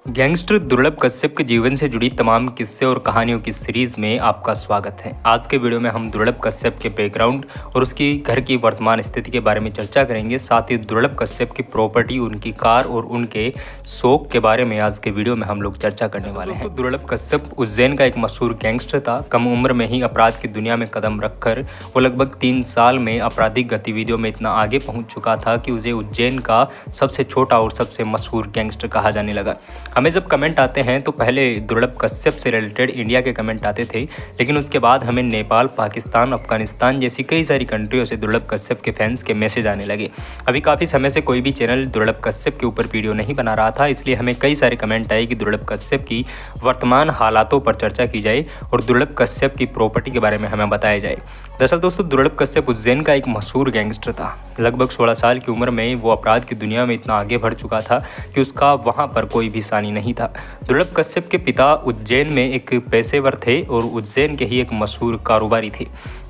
Gangster दुर्लभ कश्यप के जीवन से जुड़ी तमाम किस्से और कहानियों की सीरीज में आपका स्वागत है। आज के वीडियो में हम दुर्लभ कश्यप के बैकग्राउंड और उसकी घर की वर्तमान स्थिति के बारे में चर्चा करेंगे। साथ ही दुर्लभ कश्यप की प्रॉपर्टी, उनकी कार और उनके शौक के बारे में आज के वीडियो में हम लोग चर्चा करने वाले हैं। दुर्लभ कश्यप उज्जैन का एक मशहूर गैंगस्टर था। कम उम्र में ही अपराध की दुनिया में कदम रखकर वो लगभग 3 साल में आपराधिक गतिविधियों में इतना आगे पहुँच चुका था कि उसे उज्जैन का सबसे छोटा और सबसे मशहूर गैंगस्टर कहा जाने लगा। हमें जब कमेंट आते हैं तो पहले दुर्लभ कश्यप से रिलेटेड इंडिया के कमेंट आते थे, लेकिन उसके बाद हमें नेपाल, पाकिस्तान, अफगानिस्तान जैसी कई सारी कंट्रियों से दुर्लभ कश्यप के फैंस के मैसेज आने लगे। अभी काफ़ी समय से कोई भी चैनल दुर्लभ कश्यप के ऊपर वीडियो नहीं बना रहा था, इसलिए हमें कई सारे कमेंट आए कि दुर्लभ कश्यप की वर्तमान हालातों पर चर्चा की जाए और दुर्लभ कश्यप की प्रॉपर्टी के बारे में हमें बताया जाए। दरअसल दोस्तों, दुर्लभ कश्यप उज्जैन का एक मशहूर गैंगस्टर था। लगभग 16 साल की उम्र में वो अपराध की दुनिया में इतना आगे बढ़ चुका था कि उसका वहाँ पर कोई भी सानी नहीं था। दुर्लभ कश्यप के पिता उज्जैन में एक पेशेवर थे और उज्जैन के ही एक मशहूर कारोबारी थे।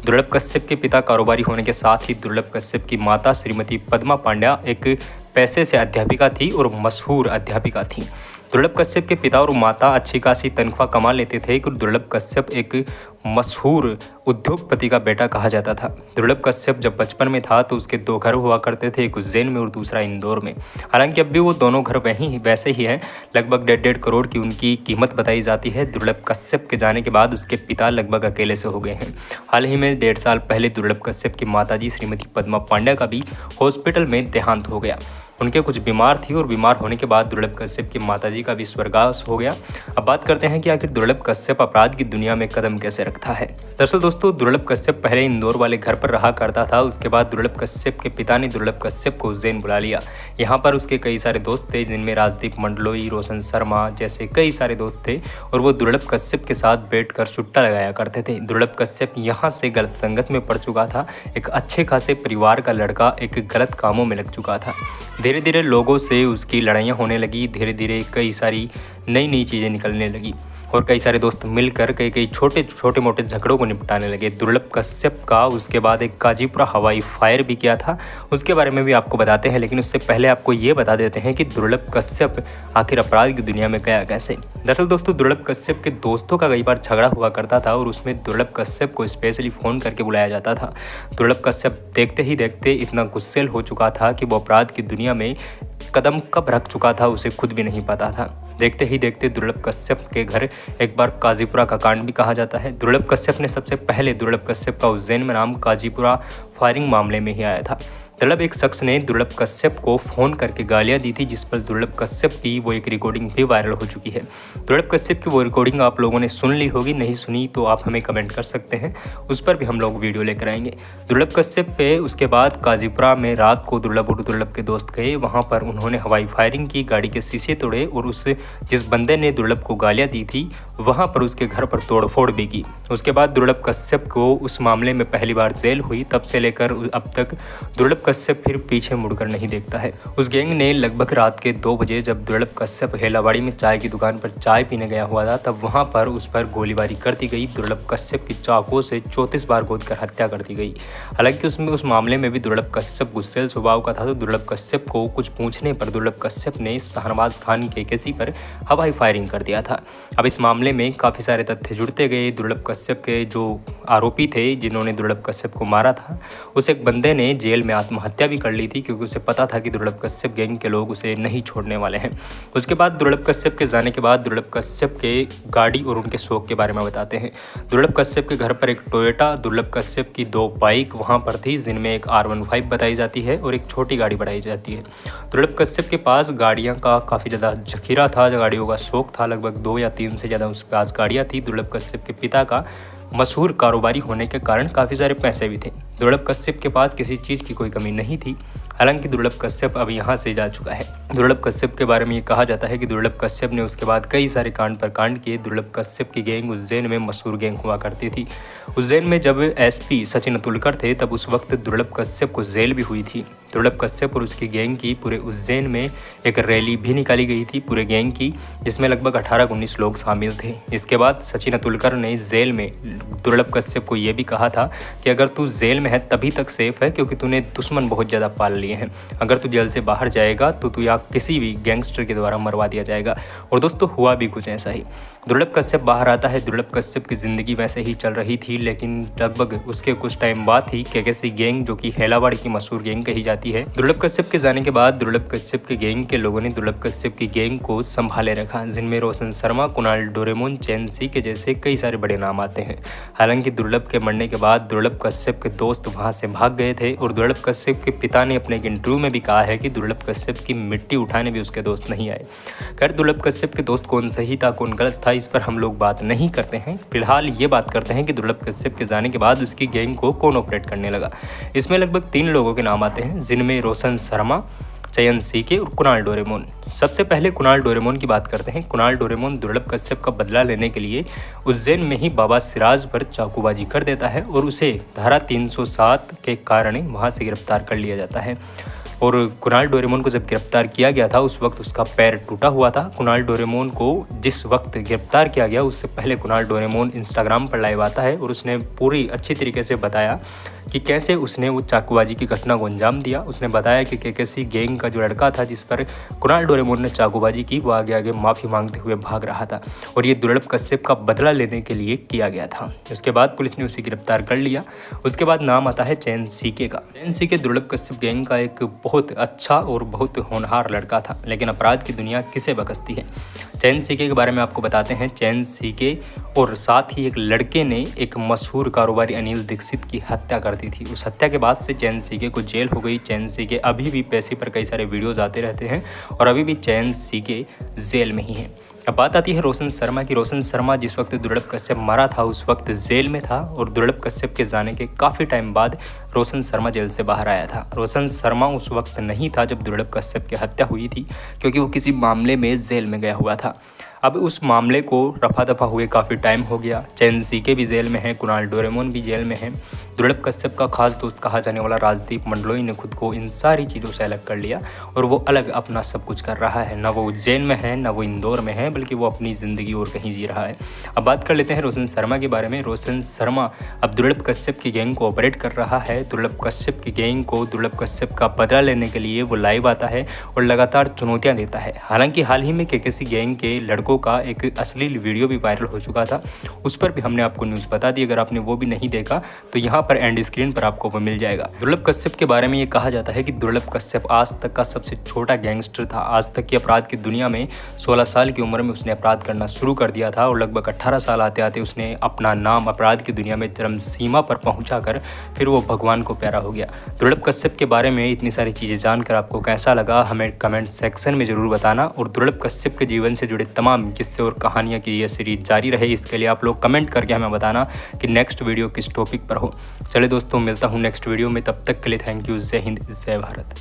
दुर्लभ कश्यप के पिता कारोबारी होने के साथ ही दुर्लभ कश्यप की माता श्रीमती पद्मा पांड्या एक पैसे से अध्यापिका थी और मशहूर अध्यापिका थी। दुर्लभ कश्यप के पिता और माता अच्छी खासी तनख्वाह कमा लेते थे कि दुर्लभ कश्यप एक मशहूर उद्योगपति का बेटा कहा जाता था। दुर्लभ कश्यप जब बचपन में था तो उसके 2 घर हुआ करते थे, एक उज्जैन में और दूसरा इंदौर में। हालांकि अब भी वो दोनों घर वैसे ही हैं। लगभग 1.5 करोड़ की उनकी कीमत बताई जाती है। दुर्लभ कश्यप के जाने के बाद उसके पिता लगभग अकेले से हो गए हैं। हाल ही में 1.5 साल पहले दुर्लभ कश्यप की माताजी श्रीमती पद्मा पांड्या का भी हॉस्पिटल में देहांत हो गया। उनके कुछ बीमार थी और बीमार होने के बाद दुर्लभ कश्यप की माताजी का भी स्वर्गवास हो गया। अब बात करते हैं कि आखिर दुर्लभ कश्यप अपराध की दुनिया में कदम कैसे रखता है। दरअसल दोस्तों, दुर्लभ कश्यप पहले इंदौर वाले घर पर रहा करता था। उसके बाद दुर्लभ कश्यप के पिता ने दुर्लभ कश्यप को उज्जैन बुला लिया। यहाँ पर उसके कई सारे दोस्त थे, जिनमें राजदीप मंडलोई, रोशन शर्मा जैसे कई सारे दोस्त थे और वो दुर्लभ कश्यप के साथ बैठकर सुट्टा लगाया करते थे। दुर्लभ कश्यप यहाँ से गलत संगत में पड़ चुका था। एक अच्छे खासे परिवार का लड़का एक गलत कामों में लग चुका था। धीरे धीरे लोगों से उसकी लड़ाइयाँ होने लगी। धीरे धीरे कई सारी नई चीज़ें निकलने लगी और कई सारे दोस्त मिलकर कई छोटे मोटे झगड़ों को निपटाने लगे। दुर्लभ कश्यप का उसके बाद एक काजीपुरा हवाई फायर भी किया था, उसके बारे में भी आपको बताते हैं। लेकिन उससे पहले आपको ये बता देते हैं कि दुर्लभ कश्यप आखिर अपराध की दुनिया में गया कैसे। दरअसल दोस्तों, दुर्लभ कश्यप के दोस्तों का कई बार झगड़ा हुआ करता था और उसमें दुर्लभ कश्यप को स्पेशली फ़ोन करके बुलाया जाता था। दुर्लभ कश्यप देखते ही देखते इतना गुस्सेल हो चुका था कि वो अपराध की दुनिया में कदम कब रख चुका था उसे खुद भी नहीं पता था। देखते ही देखते दुर्लभ कश्यप के घर एक बार काजीपुरा का कांड भी कहा जाता है। दुर्लभ कश्यप ने सबसे पहले दुर्लभ कश्यप का उज्जैन में नाम काजीपुरा फायरिंग मामले में ही आया था। दुर्लभ एक शख्स ने दुर्लभ कश्यप को फ़ोन करके गालियां दी थी, जिस पर दुर्लभ कश्यप की वो एक रिकॉर्डिंग भी वायरल हो चुकी है। दुर्लभ कश्यप की वो रिकॉर्डिंग आप लोगों ने सुन ली होगी, नहीं सुनी तो आप हमें कमेंट कर सकते हैं, उस पर भी हम लोग वीडियो लेकर आएंगे। दुर्लभ कश्यप पे उसके बाद काजीपुरा में रात को दुर्लभ और दुर्लभ के दोस्त गए। वहाँ पर उन्होंने हवाई फायरिंग की, गाड़ी के शीशे तोड़े और उस जिस बंदे ने दुर्लभ को गालियाँ दी थी वहाँ पर उसके घर पर तोड़फोड़ भी की। उसके बाद दुर्लभ कश्यप को उस मामले में पहली बार जेल हुई। तब से लेकर अब तक दुर्लभ कश्यप फिर पीछे मुड़कर नहीं देखता है। उस गैंग ने लगभग रात के 2 बजे जब दुर्लभ कश्यप हेलावाड़ी में चाय की दुकान पर चाय पीने गया हुआ था, तब वहां पर उस पर गोलीबारी कर दी गई। दुर्लभ कश्यप की चाकू से 34 बार गोदकर हत्या कर दी गई। हालांकि उस मामले में भी दुर्लभ कश्यप गुस्सेल स्वभाव का था, तो दुर्लभ कश्यप को कुछ पूछने पर दुर्लभ कश्यप ने शाहनवाज खान के किसी पर हवाई फायरिंग कर दिया था। अब इस मामले में काफ़ी सारे तथ्य जुड़ते गए। दुर्लभ कश्यप के जो आरोपी थे जिन्होंने दुर्लभ कश्यप को मारा था, उस एक बंदे ने जेल में आत्महत्या भी कर ली थी, क्योंकि उसे पता था कि दुर्लभ कश्यप गैंग के लोग उसे नहीं छोड़ने वाले हैं। उसके बाद दुर्लभ कश्यप के जाने के बाद दुर्लभ कश्यप के गाड़ी और उनके शौक के बारे में बताते हैं। दुर्लभ कश्यप के घर पर एक टोयोटा, दुर्लभ कश्यप की 2 बाइक वहाँ पर थी, जिनमें एक R15 बताई जाती है और एक छोटी गाड़ी बताई जाती है। दुर्लभ कश्यप के पास गाड़ियाँ का काफ़ी ज़्यादा जखीरा था, गाड़ियों का शौक था। लगभग 2 या 3 से ज़्यादा उसके पास गाड़ियाँ थी। दुर्लभ कश्यप के पिता का मशहूर कारोबारी होने के कारण काफ़ी सारे पैसे भी थे। दुर्लभ कश्यप के पास किसी चीज़ की कोई कमी नहीं थी। हालांकि दुर्लभ कश्यप अब यहाँ से जा चुका है। दुर्लभ कश्यप के बारे में ये कहा जाता है कि दुर्लभ कश्यप ने उसके बाद कई सारे कांड पर कांड किए। दुर्लभ कश्यप की गैंग उज्जैन में मशहूर गैंग हुआ करती थी। उज्जैन में जब SP सचिन अतुलकर थे, तब उस वक्त दुर्लभ कश्यप को जेल भी हुई थी। दुर्लभ कश्यप और उसकी गैंग की पूरे उज्जैन में एक रैली भी निकाली गई थी पूरे गैंग की, जिसमें लगभग 18-19 लोग शामिल थे। इसके बाद सचिन अतुलकर ने जेल में दुर्लभ कश्यप को ये भी कहा था कि अगर तू जेल में है तभी तक सेफ है क्योंकि तूने दुश्मन बहुत ज़्यादा पाल लिए हैं। अगर तू जेल से बाहर जाएगा तो तू या किसी भी गैंगस्टर के द्वारा मरवा दिया जाएगा। और दोस्तों हुआ भी कुछ ऐसा ही। दुर्लभ कश्यप बाहर आता है। दुर्लभ कश्यप की ज़िंदगी वैसे ही चल रही थी, लेकिन लगभग उसके कुछ टाइम बाद ही केकेसी गैंग, जो कि हेलावाड़ी की मशहूर गैंग कही जाती है, दुर्लभ कश्यप के जाने के बाद दुर्लभ कश्यप के गैंग के लोगों ने दुर्लभ कश्यप की गैंग को संभाले रखा, जिनमें रोशन शर्मा, कुणाल डोरेमोन, चैन सी के जैसे कई सारे बड़े नाम आते हैं। हालांकि दुर्लभ के मरने के बाद दुर्लभ कश्यप के दोस्त वहां से भाग गए थे और दुर्लभ कश्यप के पिता ने अपने एक इंटरव्यू में भी कहा है कि दुर्लभ कश्यप की मिट्टी उठाने भी उसके दोस्त नहीं आए। खैर, दुर्लभ कश्यप के दोस्त कौन सही था कौन गलत था इस पर हम लोग बात नहीं करते हैं। फिलहाल ये बात करते हैं कि दुर्लभ कश्यप के जाने के बाद उसकी गैंग को कौन ऑपरेट करने लगा। इसमें लगभग 3 लोगों के नाम आते हैं, जिनमें रोशन शर्मा, चयन सीके और कुणाल डोरेमोन। सबसे पहले कुणाल डोरेमोन की बात करते हैं। कुणाल डोरेमोन दुर्लभ कश्यप का बदला लेने के लिए उज्जैन में ही बाबा सिराज पर चाकूबाजी कर देता है और उसे धारा 307 के कारण वहां से गिरफ्तार कर लिया जाता है। और कुणाल डोरेमोन को जब गिरफ्तार किया गया था उस वक्त उसका पैर टूटा हुआ था। कुणाल डोरेमोन को जिस वक्त गिरफ्तार किया गया उससे पहले कुणाल डोरेमोन इंस्टाग्राम पर लाइव आता है और उसने पूरी अच्छी तरीके से बताया कि कैसे उसने वो चाकूबाजी की घटना को अंजाम दिया। उसने बताया कि केकेसी गैंग का जो लड़का था जिस पर कुणाल डोरेमोन ने चाकूबाजी की, वो आगे आगे माफ़ी मांगते हुए भाग रहा था और ये दुर्लभ कश्यप का बदला लेने के लिए किया गया था। उसके बाद पुलिस ने उसे गिरफ्तार कर लिया। उसके बाद नाम आता है चैन सीके का। चैन सीके दुर्लभ कश्यप गैंग का एक बहुत अच्छा और बहुत होनहार लड़का था, लेकिन अपराध की दुनिया किसे बकसती है। चैन सीके के बारे में आपको बताते हैं। चैन सीके और साथ ही एक लड़के ने एक मशहूर कारोबारी अनिल दीक्षित की हत्या कर दी थी। उस हत्या के बाद से चैन सीके को जेल हो गई। चैन सीके अभी भी पैसे पर कई सारे वीडियोज आते रहते हैं और अभी भी चैन सीके जेल में ही है। अब बात आती है रोशन शर्मा की। रोशन शर्मा जिस वक्त दुर्लभ कश्यप मरा था उस वक्त जेल में था और दुर्लभ कश्यप के जाने के काफ़ी टाइम बाद रोशन शर्मा जेल से बाहर आया था। रोशन शर्मा उस वक्त नहीं था जब दुर्लभ कश्यप की हत्या हुई थी, क्योंकि वो किसी मामले में जेल में गया हुआ था। अब उस मामले को रफा दफा हुए काफ़ी टाइम हो गया। चैन सीके भी जेल में है, कुणाल डोरेमोन भी जेल में है। दुर्लभ कश्यप का खास दोस्त कहा जाने वाला राजदीप मंडलोई ने खुद को इन सारी चीज़ों से अलग कर लिया और वो अलग अपना सब कुछ कर रहा है। ना वो उज्जैन में है, ना वो इंदौर में है, बल्कि वो अपनी ज़िंदगी और कहीं जी रहा है। अब बात कर लेते हैं रोशन शर्मा के बारे में। रोशन शर्मा अब दुर्लभ कश्यप की गैंग को ऑपरेट कर रहा है। दुर्लभ कश्यप की गैंग को दुर्लभ कश्यप का बदला लेने के लिए वो लाइव आता है और लगातार चुनौतियाँ देता है। हालांकि हाल ही में केकेसी गैंग के लड़कों का एक अश्लील वीडियो भी वायरल हो चुका था, उस पर भी हमने आपको न्यूज़ बता दी। अगर आपने वो भी नहीं देखा तो यहाँ पर एंड स्क्रीन पर आपको वो मिल जाएगा। दुर्लभ कश्यप के बारे में ये कहा जाता है कि दुर्लभ कश्यप आज तक का सबसे छोटा गैंगस्टर था। आज तक की अपराध की दुनिया में 16 साल की उम्र में उसने अपराध करना शुरू कर दिया था और लगभग 18 साल आते आते उसने अपना नाम अपराध की दुनिया में चरम सीमा पर पहुँचा कर फिर वो भगवान को प्यारा हो गया। दुर्लभ कश्यप के बारे में इतनी सारी चीज़ें जानकर आपको कैसा लगा हमें कमेंट सेक्शन में ज़रूर बताना। और दुर्लभ कश्यप के जीवन से जुड़े तमाम किस्से और कहानियाँ की यह सीरीज जारी रहे, इसके लिए आप लोग कमेंट करके हमें बताना कि नेक्स्ट वीडियो किस टॉपिक पर हो। चले दोस्तों, मिलता हूँ नेक्स्ट वीडियो में। तब तक के लिए थैंक यू। जय हिंद, जय भारत।